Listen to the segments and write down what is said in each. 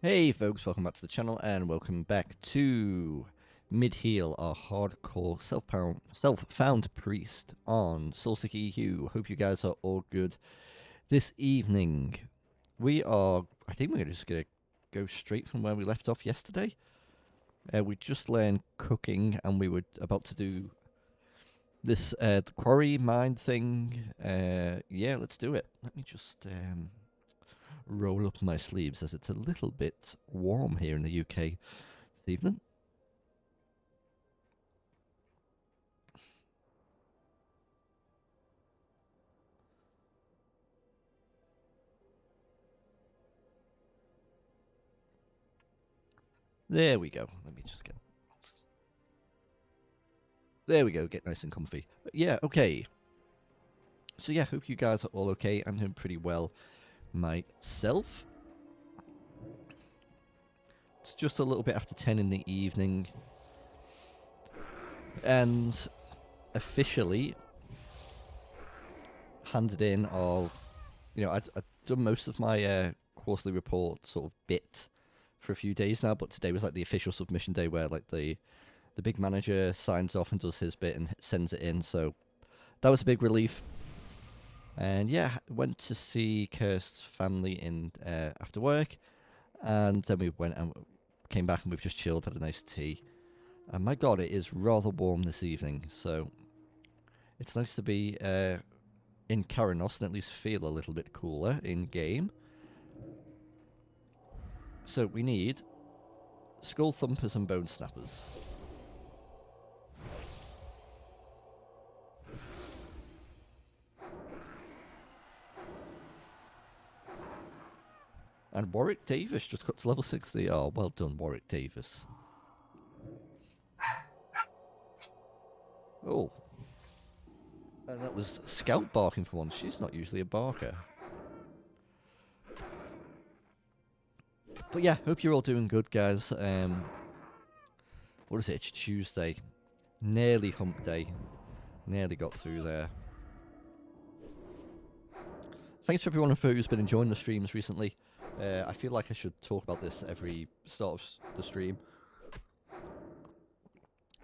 Hey folks, welcome back to the channel and welcome back to Mid-Heal, our hardcore self-found priest on Soulseeker EU. Hope you guys are all good this evening. I think we're just going to go straight from where we left off yesterday. We just learned cooking and we were about to do this the quarry mine thing. Yeah, let's do it. Let me just roll up my sleeves as it's a little bit warm here in the UK this evening. There we go. Let me just get... There we go, get nice and comfy. But yeah, okay. So yeah, hope you guys are all okay. I'm doing pretty well myself. It's just a little bit after 10 in the evening. And officially handed in all... You know, I've done most of my quarterly report sort of bit for a few days now, but today was like the official submission day where like the big manager signs off and does his bit and sends it in, so that was a big relief. And yeah, went to see Kirst's family in after work, and then we went and came back and we've just chilled, had a nice tea. And my god, it is rather warm this evening, so it's nice to be in Karanos and at least feel a little bit cooler in game. So we need skull thumpers and bone snappers. And Warwick Davis just got to level 60. Oh, well done, Warwick Davis. Oh. And that was Scout barking for once. She's not usually a barker. But yeah, hope you're all doing good, guys. What is it? It's Tuesday. Nearly hump day. Nearly got through there. Thanks for everyone who's been enjoying the streams recently. I feel like I should talk about this every start of the stream.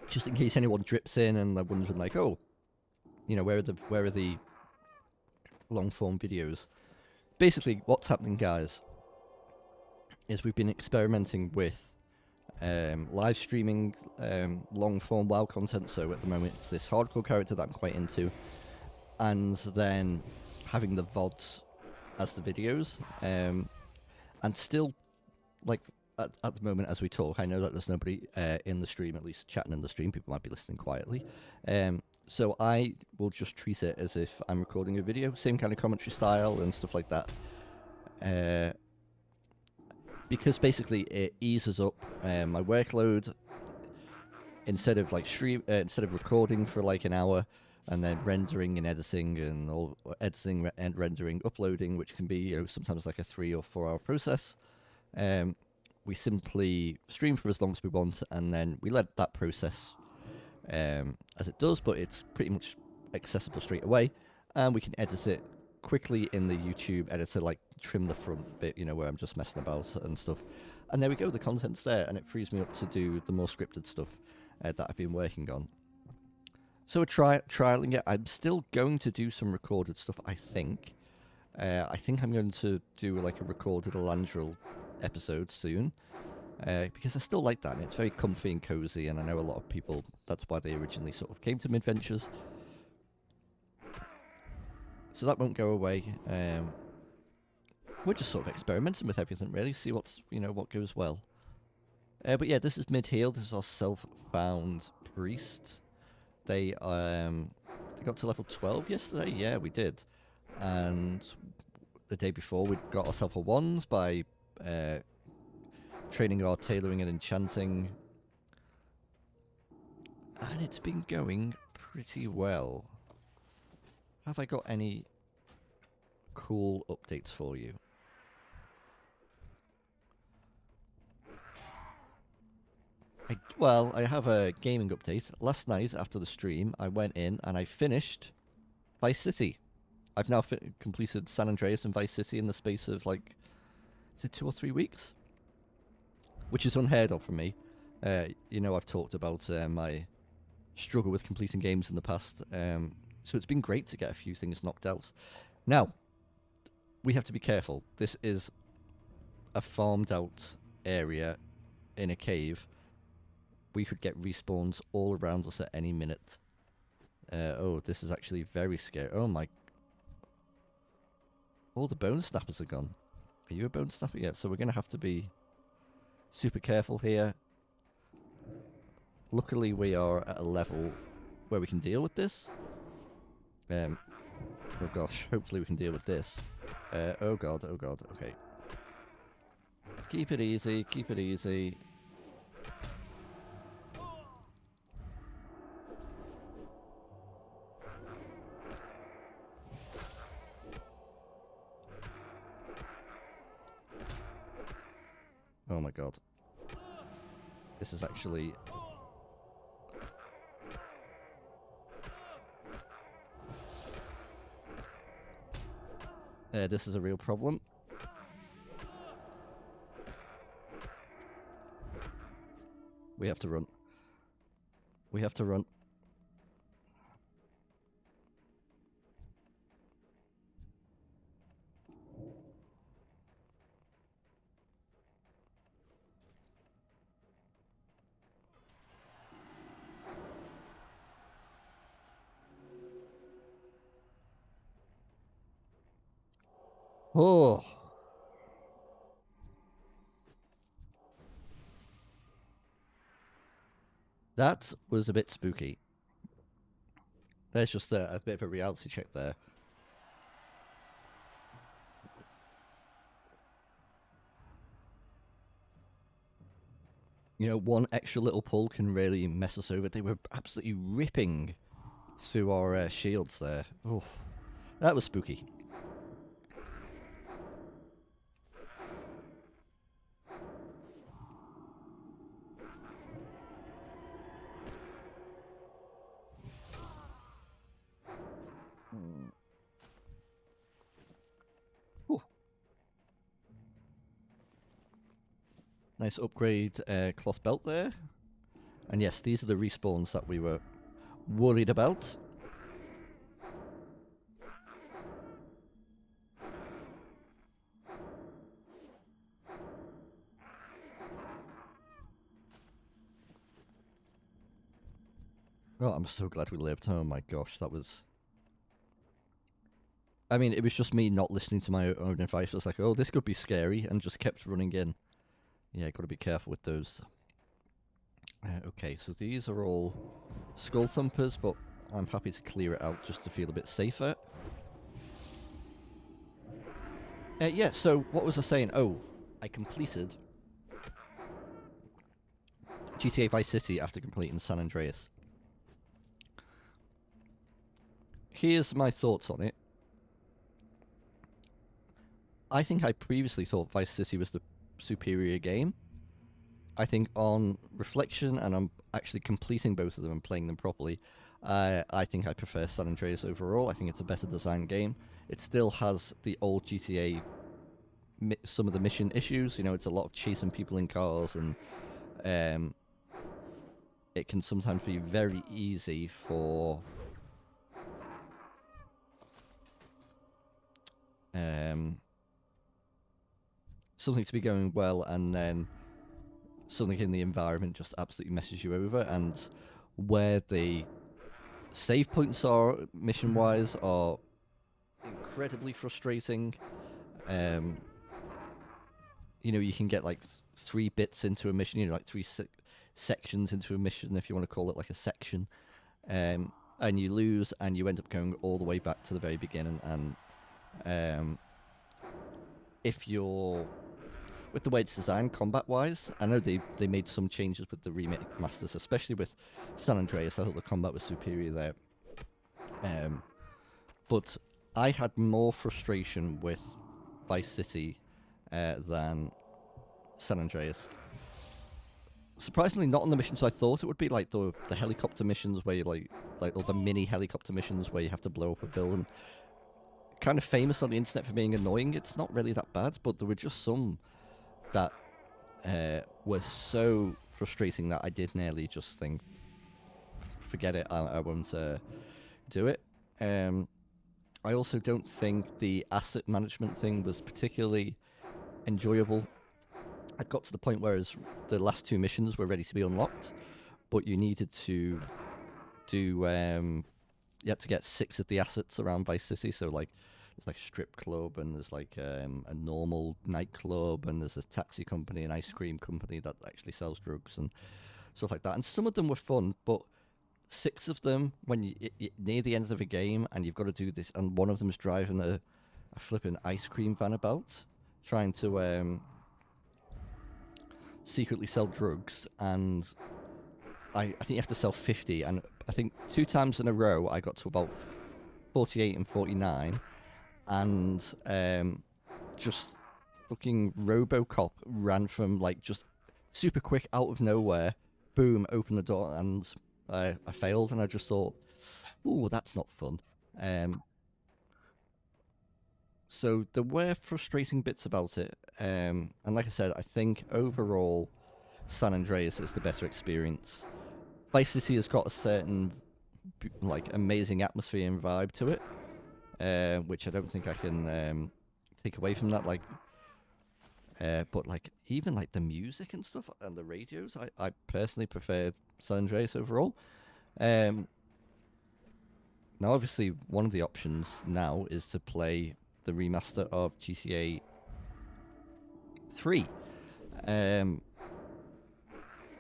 Just in case anyone drips in and they're wondering like, oh, you know, where are the long form videos? Basically, what's happening, guys, is we've been experimenting with live streaming long form WoW content. So at the moment, it's this hardcore character that I'm quite into, and then having the VODs as the videos. And still, like, at the moment as we talk, I know that there's nobody in the stream, at least chatting in the stream. People might be listening quietly. So I will just treat it as if I'm recording a video, same kind of commentary style and stuff like that. Because basically it eases up my workload. Instead of like instead of recording for like an hour and then rendering and editing and all editing and rendering, uploading, which can be, you know, sometimes like a 3 or 4 hour process. We simply stream for as long as we want, and then we let that process as it does, but it's pretty much accessible straight away, and we can edit it quickly in the YouTube editor, like trim the front bit, you know, where I'm just messing about and stuff. And there we go, the content's there, and it frees me up to do the more scripted stuff that I've been working on. So we're trialing it. I'm still going to do some recorded stuff, I think. I think I'm going to do like a recorded Elandril episode soon. Because I still like that, and it's very comfy and cozy, and I know a lot of people, that's why they originally sort of came to Midventures. So that won't go away. We're just sort of experimenting with everything, really, see what's, you know, what goes well. But yeah, this is Mid-Heal. This is our self-found priest. They got to level 12 yesterday. Yeah, we did. And the day before, we got ourselves a wands by training our tailoring and enchanting. And it's been going pretty well. Have I got any cool updates for you? Well, I have a gaming update. Last night, after the stream, I went in and I finished Vice City. I've now completed San Andreas and Vice City in the space of, like, is it 2 or 3 weeks? which is unheard of for me. You know, I've talked about my struggle with completing games in the past, so it's been great to get a few things knocked out. Now, we have to be careful. This is a farmed out area in a cave. We could get respawns all around us at any minute. Oh, this is actually very scary. Oh my... All the bone snappers are gone. Are you a bone snapper? Yeah, so we're going to have to be super careful here. Luckily, we are at a level where we can deal with this. Oh gosh, hopefully we can deal with this. Oh god, okay. Keep it easy, keep it easy. Oh my god. This is actually... this is a real problem. We have to run. We have to run. Oh. That was a bit spooky. There's just a bit of a reality check there. You know, one extra little pull can really mess us over. They were absolutely ripping through our shields there. Oh, that was spooky. Nice upgrade cloth belt there. And yes, these are the respawns that we were worried about. Oh, I'm so glad we lived. Oh my gosh, that was... I mean, it was just me not listening to my own advice. It was like, oh, this could be scary, and just kept running in. Yeah, gotta be careful with those. Okay, so these are all skull thumpers, but I'm happy to clear it out just to feel a bit safer. Yeah, so what was I saying? Oh, I completed GTA Vice City after completing San Andreas. Here's my thoughts on it. I think I previously thought Vice City was the superior game. I think on reflection, and I'm actually completing both of them and playing them properly, I think I prefer San Andreas overall. I think it's a better designed game. It still has the old GTA, some of the mission issues. You know, it's a lot of chasing people in cars, and it can sometimes be very easy for something to be going well, and then something in the environment just absolutely messes you over. And where the save points are, mission-wise, are incredibly frustrating. You know, you can get like 3 bits into a mission, you know, like 3 sections into a mission, if you want to call it like a section, and you lose, and you end up going all the way back to the very beginning. And if you're... with the way it's designed combat-wise, I know they made some changes with the remake masters, especially with San Andreas. I thought the combat was superior there. But I had more frustration with Vice City than San Andreas. Surprisingly, not on the missions I thought it would be, like the helicopter missions where you like or the mini helicopter missions where you have to blow up a building. Kind of famous on the internet for being annoying. It's not really that bad, but there were just some that were so frustrating that I did nearly just think, forget it, I won't do it. I also don't think the asset management thing was particularly enjoyable. I got to the point where the last 2 missions were ready to be unlocked, but you needed to do you had to get 6 of the assets around Vice City. So like there's like a strip club, and there's like a normal nightclub, and there's a taxi company, an ice cream company that actually sells drugs and stuff like that. And some of them were fun, but 6 of them, when you near the end of a game and you've got to do this, and one of them's driving a flipping ice cream van about, trying to secretly sell drugs, and I think you have to sell 50, and I think 2 times in a row I got to about 48 and 49, and just fucking RoboCop ran from like just super quick out of nowhere, boom, opened the door, and I failed, and I just thought, ooh, that's not fun. So there were frustrating bits about it, and like I said, I think overall San Andreas is the better experience. Vice City has got a certain like amazing atmosphere and vibe to it, which I don't think I can take away from that. Like, but like even like the music and stuff and the radios, I personally prefer San Andreas overall. Now, obviously, one of the options now is to play the remaster of GTA 3.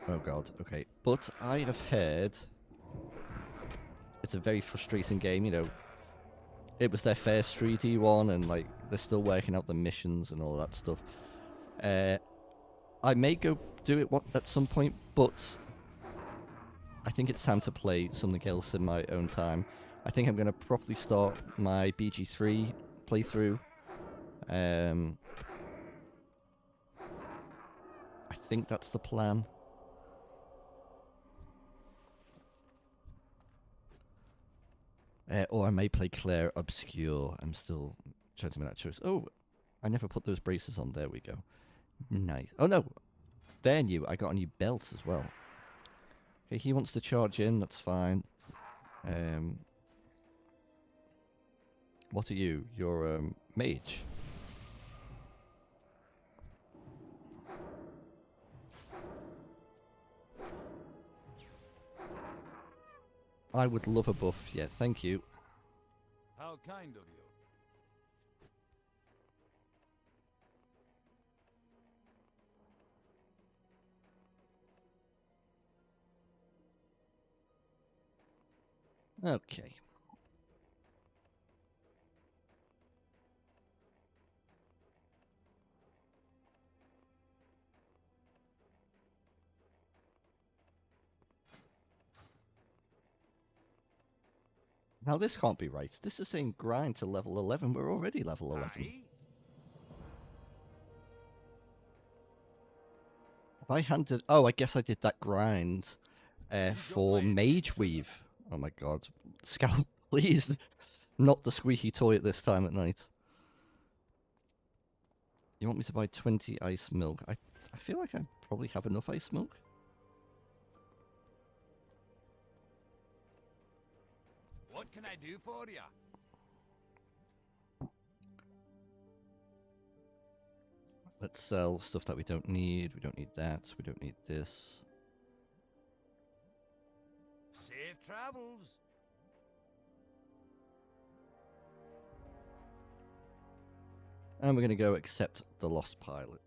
Oh god, okay. But I have heard it's a very frustrating game, you know. It was their first 3D one, and like they're still working out the missions and all that stuff. I may go do it at some point, but I think it's time to play something else in my own time. I think I'm going to properly start my BG3 playthrough. I think that's the plan. Or I may play Claire Obscure. I'm still trying to make that choice. Oh, I never put those braces on. There we go. Nice. Oh no, they're new. I got a new belt as well. Okay, he wants to charge in. That's fine. What are you? You're mage. I would love a buff. Yeah, thank you. How kind of you. Okay. Now this can't be right. This is saying grind to level 11. We're already level 11. Have I handed... Oh, I guess I did that grind for Mage Weave. Oh my god. Scout, please. Not the squeaky toy at this time at night. You want me to buy 20 ice milk? I feel like I probably have enough ice milk. What can I do for you? Let's sell stuff that we don't need. We don't need that. We don't need this. Safe travels. And we're going to go accept the lost pilot.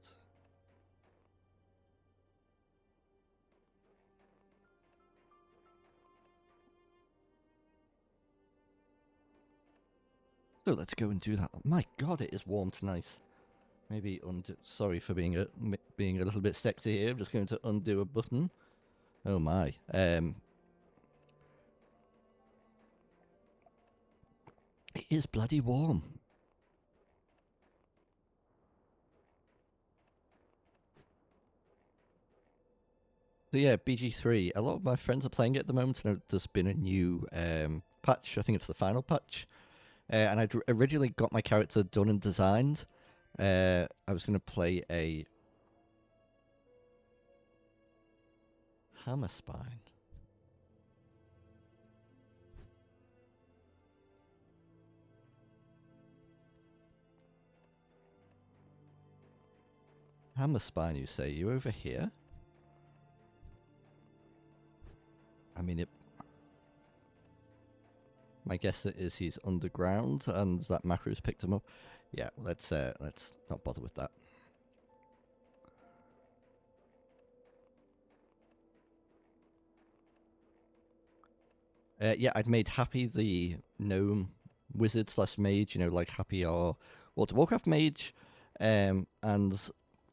So let's go and do that. My god, it is warm tonight. Maybe sorry for being a little bit sexy here. I'm just going to undo a button. Oh my. It is bloody warm. So yeah, BG3. A lot of my friends are playing it at the moment. And there's been a new patch. I think it's the final patch. And I originally got my character done and designed. I was going to play a Hammer spine. Hammer spine, you say? You over here? I mean, my guess is he's underground, and that macro's picked him up. Yeah, let's not bother with that. Yeah, I'd made Happy the gnome wizard slash mage. You know, like Happy our World of Warcraft mage, and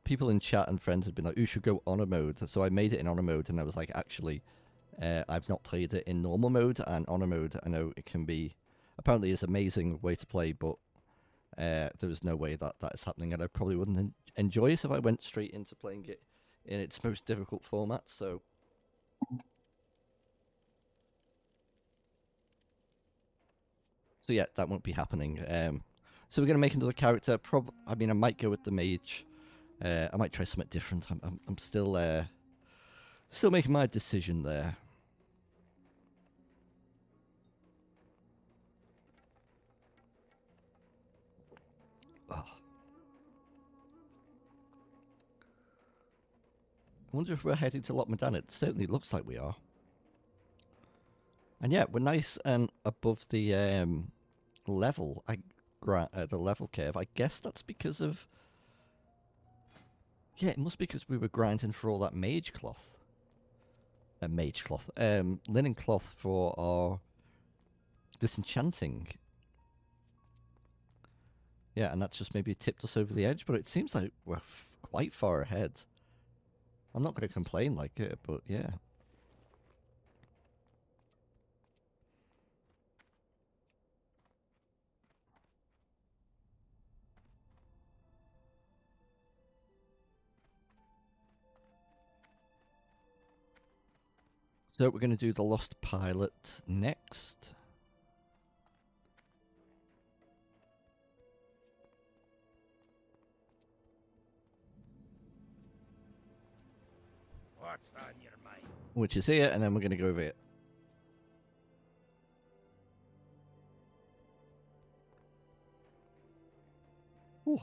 people in chat and friends had been like, "You should go honor mode." So I made it in honor mode, and I was like, actually, I've not played it in normal mode, and honor mode, I know it can be apparently is amazing way to play, but there was no way that is happening, and I probably wouldn't enjoy it if I went straight into playing it in its most difficult format. So yeah, that won't be happening. So we're gonna make another character. I mean, I might go with the mage. I might try something different. I'm still making my decision there. Oh. I wonder if we're heading to Lockmadan. It certainly looks like we are. And yeah, we're nice and above the level. The level curve. I guess that's because of. Yeah, it must be because we were grinding for all that mage cloth. Linen cloth for our disenchanting. Yeah, and that's just maybe tipped us over the edge, but it seems like we're quite far ahead. I'm not going to complain like it, but yeah. So we're going to do the Lost Pilot next. What's on your mind? Which is here, and then we're going to go over it. Ooh.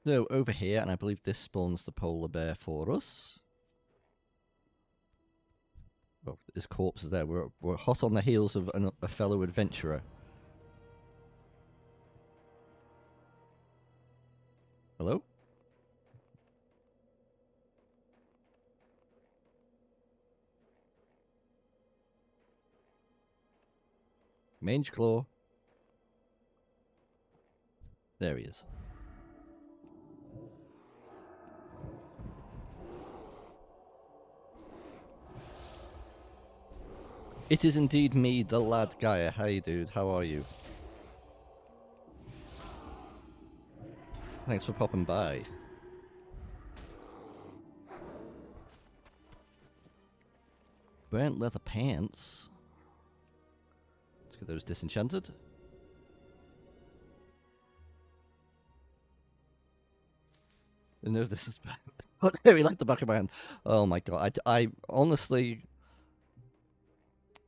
So over here, and I believe this spawns the polar bear for us. Well, his corpse is there. We're hot on the heels of a fellow adventurer. Hello? Mange Claw. There he is. It is indeed me, the lad Gaia. Hey, dude. How are you? Thanks for popping by. Burnt leather pants. Let's get those disenchanted. No, this is bad. Oh, there, he like the back of my hand. Oh my god. I honestly.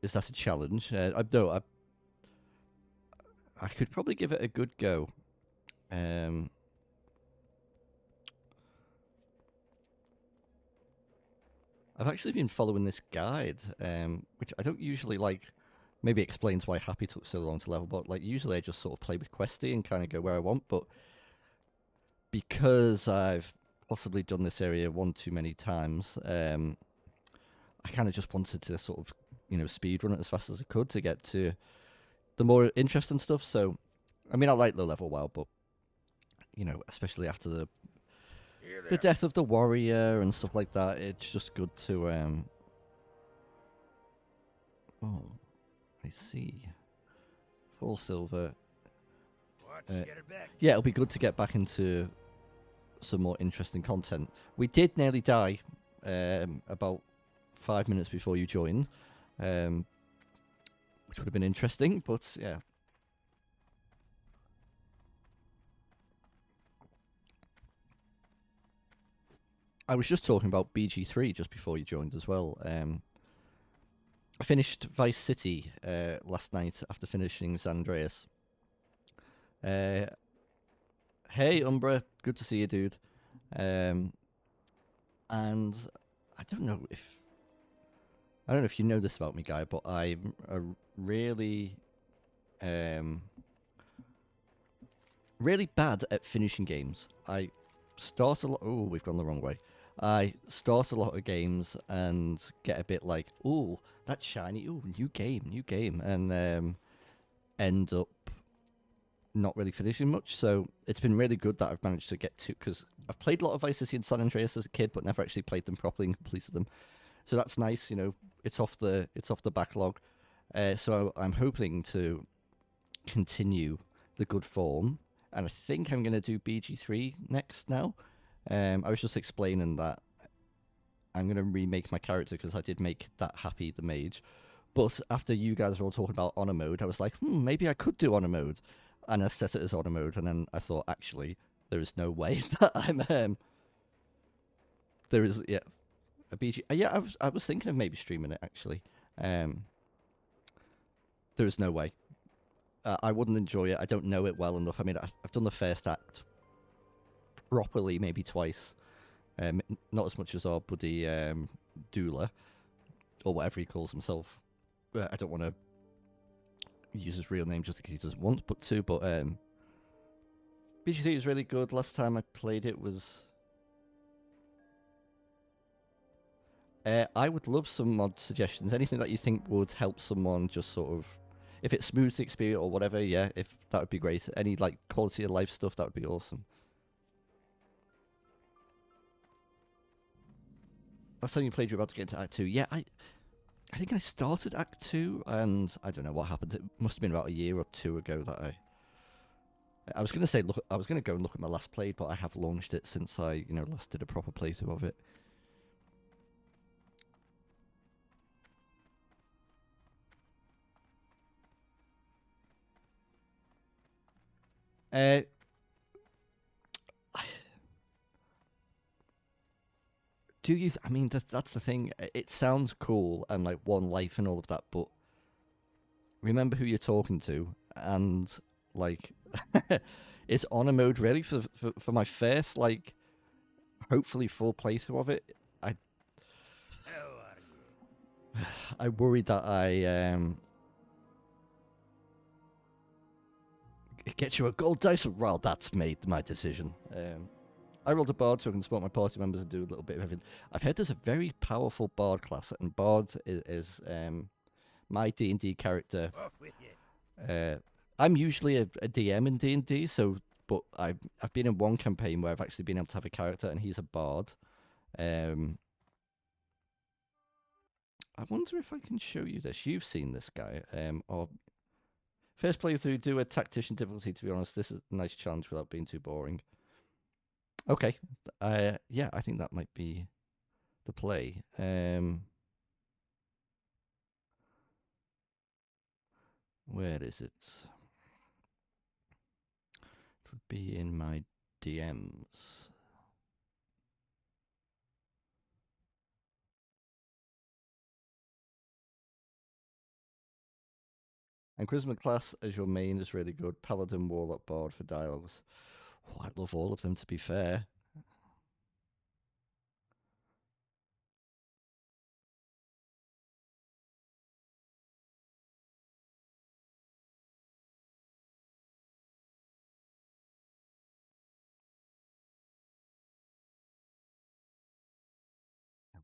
Is that a challenge? No, I could probably give it a good go. I've actually been following this guide, which I don't usually like. Maybe explains why Happy took so long to level, but like usually I just sort of play with Questy and kind of go where I want. But because I've possibly done this area one too many times, I kind of just wanted to sort of speed run it as fast as I could to get to the more interesting stuff. So, I mean, I like low level WoW, but especially after the death of the warrior and stuff like that, it's just good to oh, I see. Full silver. Yeah, it'll be good to get back into some more interesting content. We did nearly die about 5 minutes before you joined, which would have been interesting, but yeah. I was just talking about BG3 just before you joined as well. I finished Vice City last night after finishing San Andreas. Hey, Umbra, good to see you, dude. And I don't know if you know this about me, guy, but I'm a really, really bad at finishing games. I start a lot. Oh, we've gone the wrong way. I start a lot of games and get a bit like, oh, that's shiny. Oh, new game, and end up not really finishing much. So it's been really good that I've managed to get to, because I've played a lot of Vice City and San Andreas as a kid, but never actually played them properly and completed them. So that's nice. It's off the backlog. So I'm hoping to continue the good form, and I think I'm going to do BG3 next now. I was just explaining that I'm going to remake my character because I did make that Happy the Mage. But after you guys were all talking about honor mode, I was like, maybe I could do honor mode. And I set it as honor mode, and then I thought, actually, there is no way that I'm. There is, yeah, a BG. Yeah, I was thinking of maybe streaming it, actually. There is no way. I wouldn't enjoy it. I don't know it well enough. I mean, I've done the first act properly maybe twice. Not as much as our buddy Doula, or whatever he calls himself. I don't want to use his real name just in case he doesn't want but to. But BGC is really good. Last time I played it was. I would love some mod suggestions. Anything that you think would help someone just sort of. If it smooths the experience or whatever, yeah, if that would be great. Any like quality of life stuff, that would be awesome. Last time you played, you're about to get into Act 2. Yeah, I think I started Act 2, and I don't know what happened. It must have been about a year or two ago that I was going to say, look, I was going to go and look at my last play, but I have launched it since I, last did a proper playthrough of it. Do you? I mean, that's the thing. It sounds cool and like one life and all of that, but remember who you're talking to, and like, is honor mode really for my first like, hopefully full playthrough of it? How are you? I worry that it gets you a gold dice. Well, that's made my decision. I rolled a bard so I can support my party members and do a little bit of everything. I've heard there's a very powerful bard class, and bard is my D&D character. Off with you. I'm usually a DM in D&D, so but I've been in one campaign where I've actually been able to have a character, and he's a bard. I wonder if I can show you this. You've seen this guy, or first playthrough, do a tactician difficulty. To be honest, this is a nice challenge without being too boring. Okay, yeah, I think that might be the play. Where is it? It would be in my DMs. And Charisma class as your main is really good. Paladin, Warlock, Bard for dialogues. Oh, I love all of them, to be fair.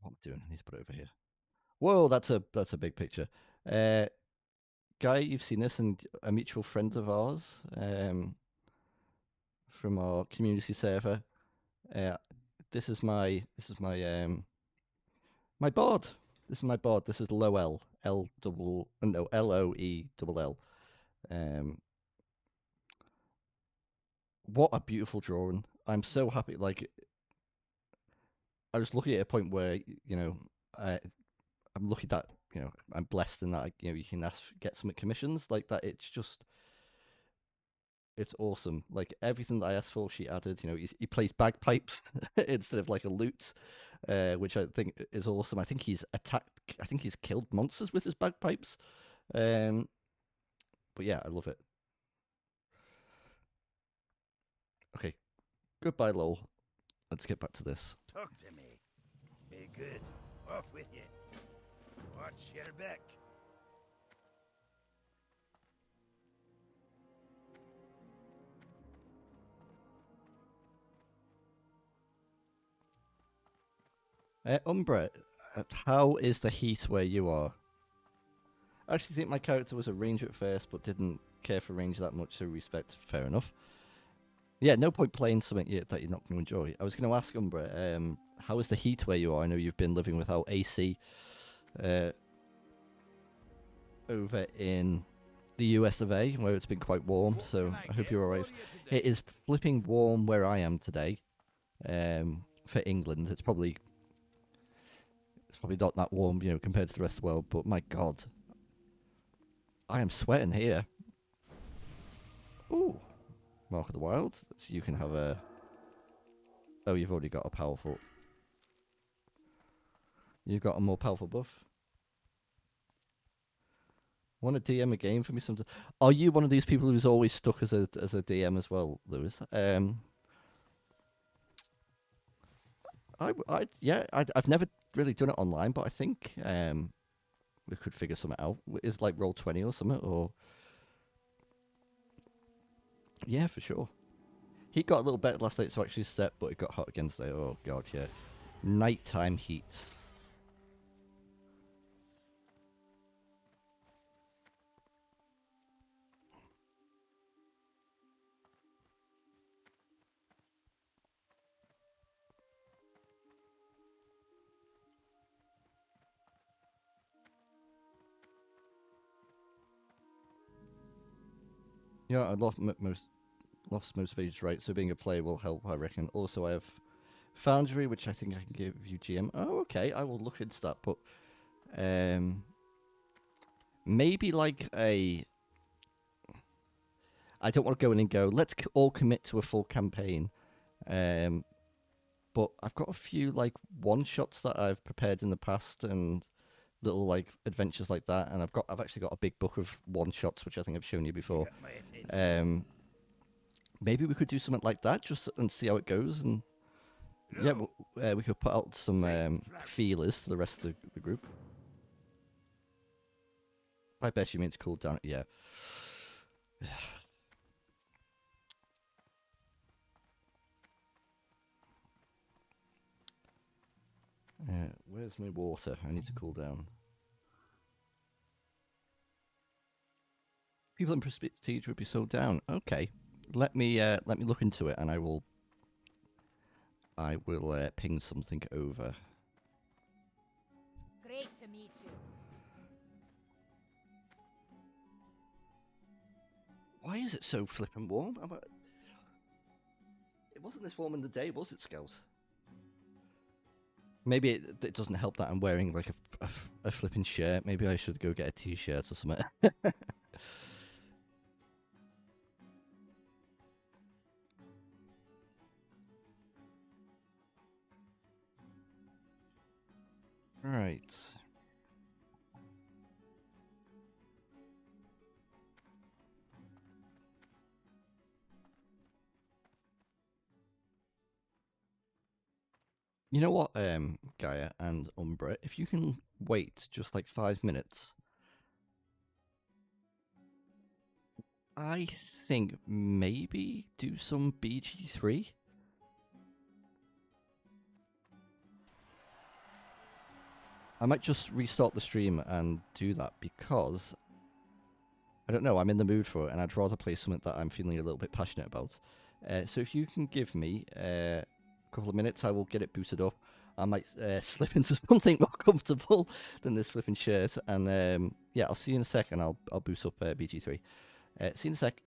What am I doing? I need to put it over here. Whoa, that's a big picture. Guy, you've seen this, and a mutual friend of ours from our community server. This is my my board. This is my board. This is Loel. Loe. What a beautiful drawing. I'm so happy. Like, I was lucky at a point where I, I'm lucky that I'm blessed in that you can get some commissions like that. It's awesome. Like everything that I asked for, she added. He plays bagpipes instead of like a lute, which I think is awesome. I think he's attacked. I think he's killed monsters with his bagpipes. Um, but yeah, I love it. Okay, goodbye, lol. Let's get back to this. Talk to me. Be good. Off with you. Watch your back. Umbra, how is the heat where you are? I actually think my character was a ranger at first, but didn't care for range that much, so respect. Fair enough. Yeah, no point playing something that you're not going to enjoy. I was going to ask Umbra, how is the heat where you are? I know you've been living without AC over in the US of A, where it's been quite warm, so I hope you're alright. It is flipping warm where I am today. For England, it's probably not that warm, compared to the rest of the world. But my God, I am sweating here. Ooh, Mark of the Wild. So you can have a. Oh, you've already got a powerful. You've got a more powerful buff. Want to DM a game for me sometime? Are you one of these people who's always stuck as a DM as well, Lewis? I've never really done it online, but I think we could figure something out. Is like Roll20 or something, or yeah, for sure. He got a little better last night, so actually set, but it got hot again today. Oh God, yeah, nighttime heat. Yeah, I lost motivation, right? So being a player will help, I reckon. Also, I have Foundry, which I think I can give you GM. Oh, okay, I will look into that, but maybe like a. I don't want to go in and go. Let's all commit to a full campaign. But I've got a few like one shots that I've prepared in the past and little like adventures like that, and I've actually got a big book of one shots which I think I've shown you before. Got my attention. Maybe we could do something like that just and see how it goes, and yeah, we could put out some feelers to the rest of the group. I bet you mean to cool down. Yeah. Where's my water? I need to cool down. People in Prestige would be so down. Okay, let me look into it, and I will ping something over. Great to meet you. Why is it so flippin' warm? It wasn't this warm in the day, was it, Scouts? Maybe it doesn't help that I'm wearing like a flipping shirt. Maybe I should go get a t-shirt or something. Right. You know what, Gaia and Umbra, if you can wait just like 5 minutes, I think maybe do some BG3. I might just restart the stream and do that because I don't know, I'm in the mood for it and I'd rather play something that I'm feeling a little bit passionate about. So if you can give me a couple of minutes, I will get it booted up. I might slip into something more comfortable than this flipping shirt. And yeah, I'll see you in a sec and I'll boot up BG3. See you in a sec.